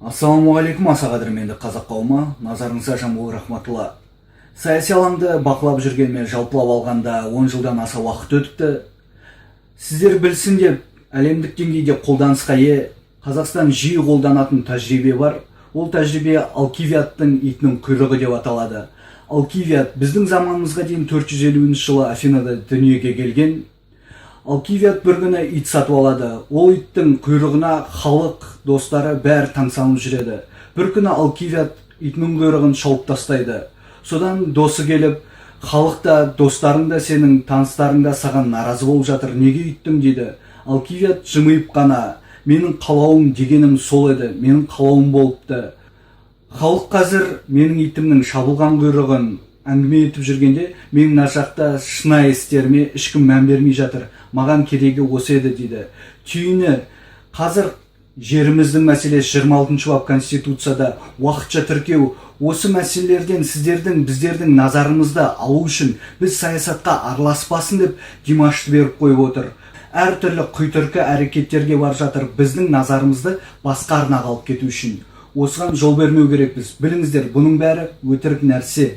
Ассалаумағалейкум, аса қадірменді қазақ қауымы, назарыңызға жамбыл рахматулла. Саяси алаңды бақылап жүргеніме жалпылап алғанда 10 жылдан аса уақыт өтіпті. Сіздер білсін деп, әлемдік деңгейде қолданысқа Қазақстан жиі қолданатын тәжірибе бар. Ол тәжірибе Алкивиадтың итінің құйрығы деп аталады. Алкивиад біздің заманымызға дейін 450 жылы Афинада дүниеге келген. Алкивиад бір күні ит сатып алады. Ол иттің құйрығына халық, достары бәрі таңсалып жүреді. Бір күні Алкивиад итінің құйрығын шауып тастайды. Содан досы келіп, халық та, достарың да, сенің таныстарың да саған наразы болып жатыр. Неге үйттің дейді. Алкивиад жымиып қана, менің қалауым дегенім сол еді, менің қалауым болыпты. Халық қазір менің итімнің шабылған құйрығын әңгіме етіп жүргенде, менің нашақта шынайы істеріме ешкім мән бермей жатыр. Маған керегі осы еді дейді. Түйіні, қазір жеріміздің мәселесі 26 бап Конституцияда уақытша тіркеу. Осы мәселелерден сіздердің, біздердің назарымызды алу үшін біз саясатқа араласпасын деп Димашты беріп қойып отыр. Әртүрлі құйтырқы әрекеттерге бар жатыр, біздің назарымызды басқа арнаға алып кету үшін. Осыған жол бермеу керекпіз. Біліңіздер, бұның бәрі өтірік нәрсе.